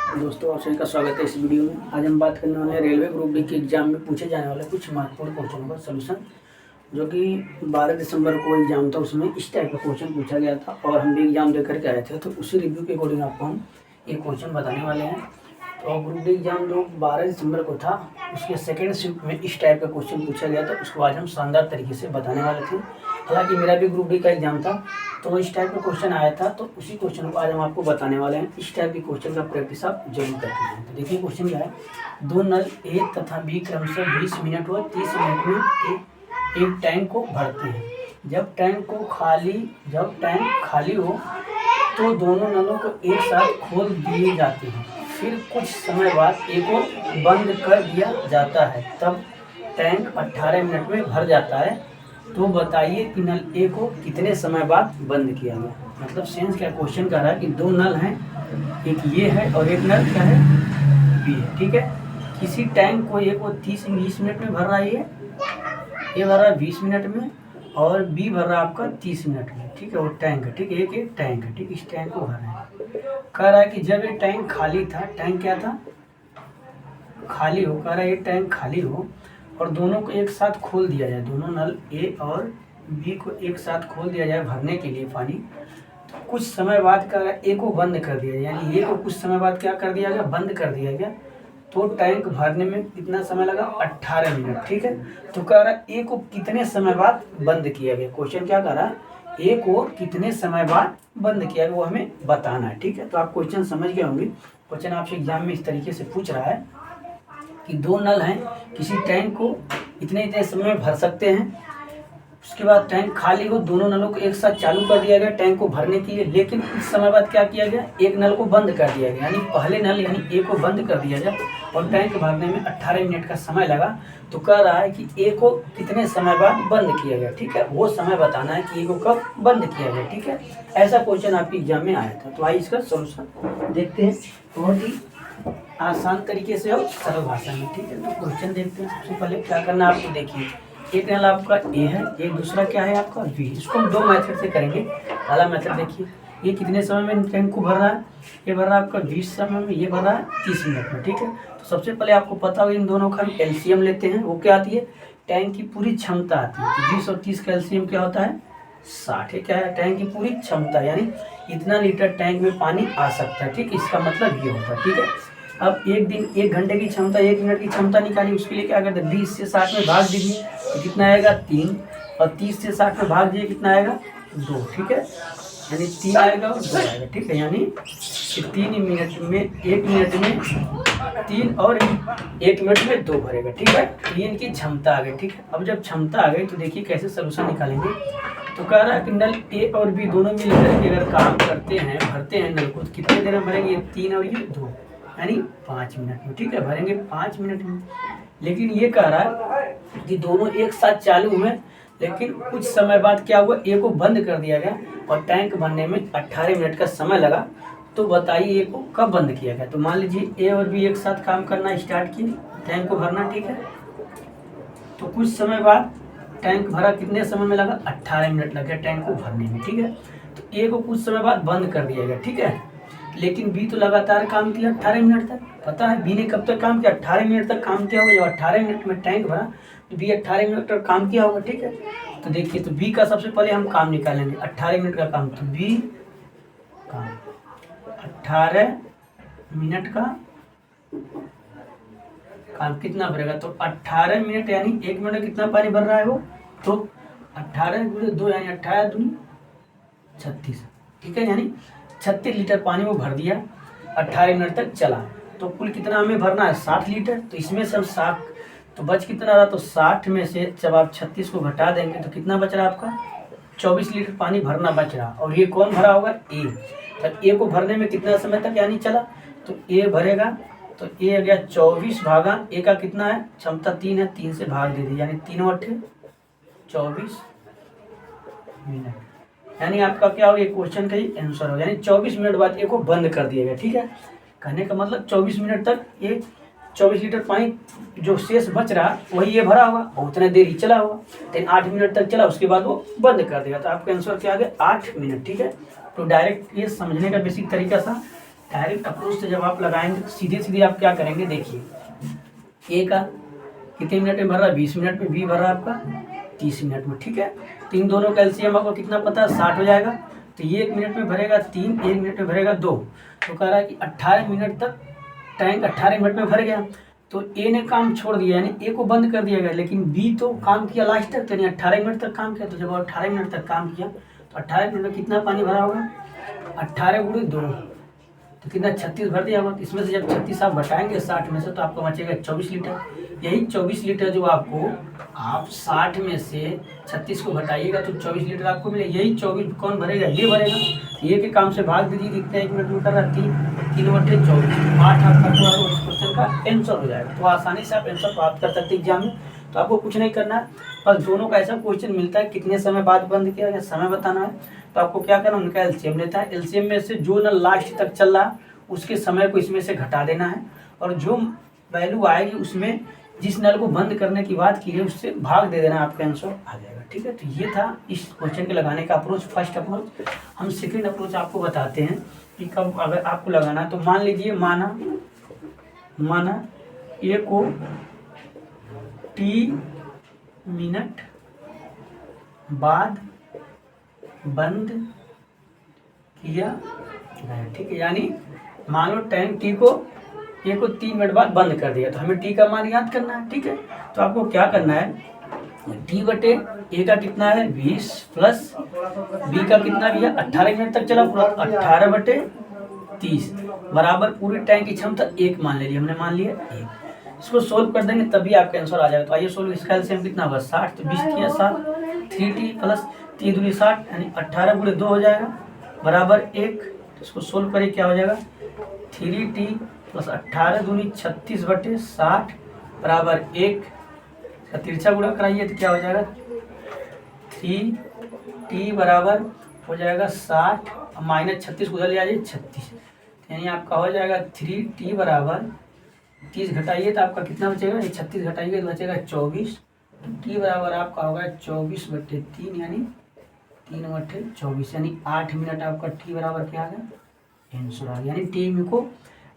दोस्तों, आप सभी का स्वागत है इस वीडियो में। आज हम बात करने वाले हैं रेलवे ग्रुप डी के एग्जाम में पूछे जाने वाले कुछ महत्वपूर्ण क्वेश्चनों का सलूशन, जो कि 12 दिसंबर को एग्जाम था, उसमें इस टाइप का क्वेश्चन पूछा गया था और हम भी एग्जाम दे करके आए थे। तो उसी रिव्यू के अकॉर्डिंग आपको हम ये क्वेश्चन बताने वाले हैं। तो ग्रुप डी एग्जाम जो 12 दिसंबर को था, उसके सेकेंड शिफ्ट में इस टाइप का क्वेश्चन पूछा गया था। उसको आज हम शानदार तरीके से बताने वाले थे। हालांकि मेरा भी ग्रुप डी का एग्जाम था, तो इस टाइप का क्वेश्चन आया था, तो उसी क्वेश्चन को आज हम आपको बताने वाले हैं। इस टाइप के क्वेश्चन का प्रैक्टिस आप जरूर करते हैं। तो देखिए क्वेश्चन क्या है। दो नल ए तथा बी क्रमशः 20 मिनट व 30 मिनट में एक टैंक को भरते हैं। जब टैंक खाली हो तो दोनों नलों को एक साथ खोल दिए जाते हैं। फिर कुछ समय बाद ए को बंद कर दिया जाता है, तब टैंक 18 मिनट में भर जाता है। तो बताइए कि नल ए को कितने समय बाद बंद किया गया। मतलब सेंस क्या क्वेश्चन कर रहा है कि दो नल हैं, एक ये है और एक नल क्या है, बी है। ठीक है, किसी टैंक को ए को 30-20 मिनट में भर रहा है, ये भर रहा है 20 मिनट में और बी भर रहा है आपका 30 मिनट में। ठीक है, वो टैंक है। ठीक है, एक टैंक है। ठीक, इस टैंक को भर रहे हैं। कह रहा है कि जब ये टैंक खाली था, टैंक क्या था, खाली हो। कह रहा है ये टैंक खाली हो और दोनों को एक साथ खोल दिया जाए, दोनों नल ए और बी को एक साथ खोल दिया जाए भरने के लिए पानी। तो कुछ समय बाद कह रहा है ए को बंद कर दिया, यानी ए को कुछ समय बाद क्या कर दिया गया, बंद कर दिया गया। तो टैंक भरने में कितना समय लगा, 18 मिनट। ठीक है, तो कह रहा है ए को कितने समय बाद बंद किया गया। क्वेश्चन क्या कह रहा है, ए को कितने समय बाद बंद किया गया वो हमें बताना है। ठीक है, तो आप क्वेश्चन समझ गए होंगे। क्वेश्चन आपसे एग्जाम में इस तरीके से पूछ रहा है कि दो नल हैं, किसी टैंक को इतने समय में भर सकते हैं। उसके बाद टैंक खाली हो, दोनों नलों को एक साथ चालू कर दिया गया टैंक को भरने के लिए। लेकिन कुछ समय बाद क्या किया गया, एक नल को बंद कर दिया गया, यानी पहले नल यानी ए को बंद कर दिया गया और टैंक भरने में 18 मिनट का समय लगा। तो कह रहा है कि ए को कितने समय बाद बंद किया गया। ठीक है, वो समय बताना है कि ए को कब बंद किया गया। ठीक है, ऐसा क्वेश्चन आपके एग्जाम में आया था। तो आइए इसका सोल्यूशन देखते हैं, बहुत ही आसान तरीके से और सरल भाषा में। ठीक है, तो क्वेश्चन देखते हैं। सबसे पहले क्या करना है आपको, देखिए एक नल आपका ए है, एक दूसरा क्या है आपका बी। इसको हम दो मेथड से करेंगे। पहला मेथड देखिए, ये कितने समय में टैंक को भर रहा है, ये भर रहा है आपका 20 समय में, ये भर रहा है 30 मिनट में। ठीक है, तो सबसे पहले आपको पता होगा इन दोनों का हम एलसीएम लेते हैं। वो क्या आती है, टैंक की पूरी क्षमता आती है। तो 20 और 30 का एलसीएम क्या होता है, 60 है। क्या है, टैंक की पूरी क्षमता, यानी इतना लीटर टैंक में पानी आ सकता है। ठीक, इसका मतलब ये होता है। ठीक है, अब एक घंटे की क्षमता, 1 मिनट की क्षमता निकाली। उसके लिए क्या करते हैं, 20 से 60 में भाग दीजिए तो कितना आएगा, 3, और 30 से 60 में भाग दीजिए कितना आएगा, 2। ठीक है, यानी 3 आएगा और 2 आएगा। ठीक है, यानी 3 मिनट में, 1 मिनट में 3 और 1 मिनट में 2 भरेगा। ठीक है, ये इनकी क्षमता आ गई। ठीक है, अब जब क्षमता आ गई तो देखिए कैसे सोल्यूशन निकालेंगे। तो कह रहा है कि नल ए और बी दोनों मिलकर के अगर काम करते हैं, भरते हैं नल को, तो कितने देर में भरेंगे, 3 और ये 2, यानी 5 मिनट में। ठीक है, भरेंगे 5 मिनट में। लेकिन ये कह रहा है कि दोनों एक साथ चालू हुए, लेकिन कुछ समय बाद क्या हुआ, ए को बंद कर दिया गया और टैंक भरने में 18 मिनट का समय लगा। तो बताइए ए को कब बंद किया गया। तो मान लीजिए ए और बी एक साथ काम करना स्टार्ट किए, टैंक को भरना। ठीक है, तो कुछ समय बाद टैंक भरा, कितने समय में लगा, 18 मिनट लग गया टैंक को भरने में। ठीक है, तो ए को कुछ समय बाद बंद कर दिया गया। ठीक है, लेकिन बी तो लगातार काम किया 18 मिनट तक। पता है बी ने कब तक काम किया, 18 मिनट तक काम किया होगा। जब 18 मिनट में टैंक भरा तो बी 18 मिनट तक काम किया होगा। ठीक है, तो देखिए, तो बी का सबसे पहले हम काम निकालेंगे, 18 मिनट का काम। तो बी काम 18 मिनट का काम कितना भरेगा, तो 18 मिनट यानी 1 मिनट में कितना पानी भर रहा है वो, तो 18 × 2 यानी 18 दूनी 36। ठीक है, यानी 36 लीटर पानी वो भर दिया, 18 मिनट तक चला। तो कुल कितना हमें भरना है, 60 लीटर। तो इसमें से हम 60, तो बच कितना रहा, तो 60 में से जब आप 36 को घटा देंगे तो कितना बच रहा आपका, 24 लीटर पानी भरना बच रहा। और ये कौन भरा होगा, ए। तब ए को भरने में कितना समय तक यानी चला, तो ए भरेगा, तो ए आ गया 24 भागा ए का कितना है, क्षमता 3 है, 3 से भाग दे दी, यानी 3 और 24 मिनट। यानी आपका क्या होगा, क्वेश्चन का ही आंसर हो, यानी 24 मिनट बाद ए को बंद कर दिया गया। ठीक है, कहने का मतलब 24 मिनट तक ये 24 लीटर पानी जो शेष बच रहा वही ये भरा होगा और उतना देर ही चला होगा। लेकिन 8 मिनट तक चला, उसके बाद वो बंद कर देगा। तो आपका आंसर क्या आ गया, 8 मिनट। ठीक है, तो डायरेक्ट ये समझने का बेसिक तरीका था डायरेक्ट अप्रोच से जब आप लगाएंगे तो सीधे सीधे आप क्या करेंगे, देखिए ए का कितने मिनट में भर रहा है, 20 मिनट में, बी भर रहा है आपका 30 मिनट में, ठीक है। तो इन दोनों का एलसीएम आपको कितना पता है, 60 हो जाएगा। तो ये 1 मिनट में भरेगा 3, 1 मिनट में भरेगा 2, तो कह रहा है कि 18 मिनट तक टैंक 18 मिनट में भर गया। तो ए ने काम छोड़ दिया, यानी ए को बंद कर दिया गया, लेकिन बी तो काम किया लास्ट तक, यानी 18 मिनट तक काम किया। तो जब 18 मिनट तक काम किया तो 18 मिनट में कितना पानी भरा होगा, 18 गुणे 2 तो कितना 36 भर दिया होगा। तो इसमें से जब 36 आप घटाएंगे 60 में से तो आपको बचेगा 24 लीटर। यही 24 लीटर जो आपको आप 60 में से 36 को घटाइएगा तो 24 लीटर आपको मिलेगा। यही 24 कौन भरेगा, ये भरेगा। ये के काम से भाग दीजिए, कितना 1 मिनट में कर रहा है 3 बटे 24, 8 आपका जो इस क्वेश्चन का आंसर हो जाएगा। तो आसानी से आप आंसर प्राप्त कर सकते हैं एग्जाम में। तो आपको कुछ नहीं करना है, बस दोनों का ऐसा क्वेश्चन मिलता है कितने समय बाद बंद किया गया, समय बताना है। तो आपको क्या करना है, उनका एलसीएम लेता है, एलसीएम में से जो ना लास्ट तक चल रहा है उसके समय को इसमें से घटा देना है, और जो वैल्यू आएगी उसमें जिस नल को बंद करने की बात की है उससे भाग दे देना, आपका आंसर आ जाएगा, ठीक है। तो ये था इस क्वेश्चन के लगाने का अप्रोच, फर्स्ट अप्रोच। हम सेकंड अप्रोच आपको बताते हैं कि कब अगर आपको लगाना है। तो मान लीजिए माना ए को t मिनट बाद बंद किया गया, ठीक है। यानी मान लो टैंक टी को ए को 3 मिनट बाद बंद कर दिया, तो हमें टी का मान याद करना है, ठीक है। तो आपको क्या करना है, टी बटे ए का कितना है 20 प्लस बी का कितना भी है 18 मिनट तक चला पूरा, 18 बटे 30 बराबर पूरी टैंक की क्षमता 1 मान लीजिए, हमने मान लिया 1। इसको सोल्व कर देंगे तभी आपका आंसर आ जाएगा। तो आइए सोल्व, इसका एलसीएम कितना होगा 60, तो 20 किया 7, 3t प्लस 3 दूनी 60 यानी 18 गुणे 2 हो जाएगा बराबर 1। तो इसको सोल्व करें क्या हो जाएगा 3t प्लस 18 दूनी 36 बटे 60 बराबर 1। का तिरछा गुणा कराइए तो क्या हो जाएगा 3t बराबर हो जाएगा 60 माइनस 36 उधर ले आइए 36, यानी आपका हो जाएगा 3t बराबर 30 घटाइए तो आपका कितना बचेगा, ये 36 घटाइए तो बचेगा 24। t बराबर आपका होगा 24 बटे 3 यानी 3 बटे 24 यानी 8 मिनट आपका t बराबर क्या आ गया आंसर आ गया। यानी टी को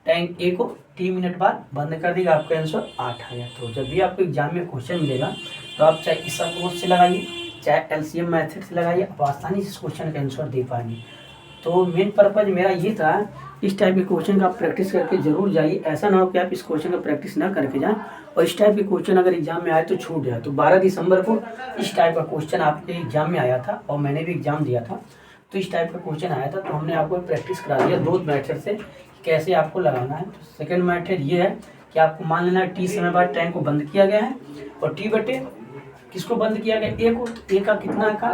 टैंक ए को 3 मिनट बाद बंद कर देगा, आपका आंसर 8 आ गया। तो जब भी आपको एग्जाम में क्वेश्चन मिलेगा तो आप चाहे इस अप्रोच से लगाइए चाहे एलसीएम मेथड से लगाइए, आप आसानी से इस क्वेश्चन का आंसर दे पाएंगे। तो मेन पर्पज मेरा ये था, इस टाइप के क्वेश्चन का आप प्रैक्टिस करके जरूर जाइए। ऐसा ना हो कि आप इस क्वेश्चन का प्रैक्टिस ना करके जाएं और इस टाइप के क्वेश्चन अगर एग्जाम में आए तो छूट जाए। तो 12 दिसंबर को इस टाइप का क्वेश्चन आपके एग्जाम में आया था और मैंने भी एग्जाम दिया था, तो इस टाइप का क्वेश्चन आया था। तो हमने आपको प्रैक्टिस करा दिया 2 मेथड से कैसे आपको लगाना है। तो सेकेंड मेथड ये है कि आपको मान लेना है टी समय बाद टैंक को बंद किया गया है और टी बटे किसको बंद किया गया ए को, तो ए का कितना का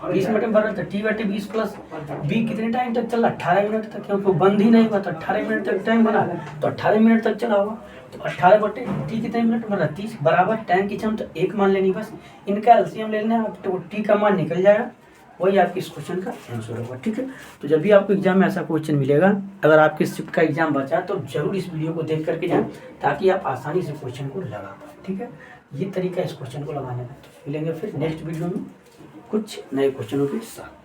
20 मिनट में भर रहा था, टी बटे 20 प्लस बी कितने टाइम तक चला 18 मिनट तक, क्योंकि बंद ही नहीं हुआ तो 18 मिनट तक टाइम बना तो 18 मिनट तक चला होगा। तो 18 बटे टी कितने मिनट भर रहा 30 बराबर टैंक की क्षमता 1 मान लेनी, बस इनका एलसीएम ले लेना है तो टी का मान निकल जाएगा, वही आपके इस क्वेश्चन का आंसर होगा, ठीक है। तो जब भी आपको एग्जाम में ऐसा क्वेश्चन मिलेगा, अगर आपके शिफ्ट का एग्जाम बचा तो जरूर इस वीडियो को देख करके जाएं ताकि आप आसानी से क्वेश्चन को लगा पाएं, ठीक है। ये तरीका इस क्वेश्चन को लगाने का। तो मिलेंगे फिर नेक्स्ट वीडियो में कुछ नए क्वेश्चनों के साथ।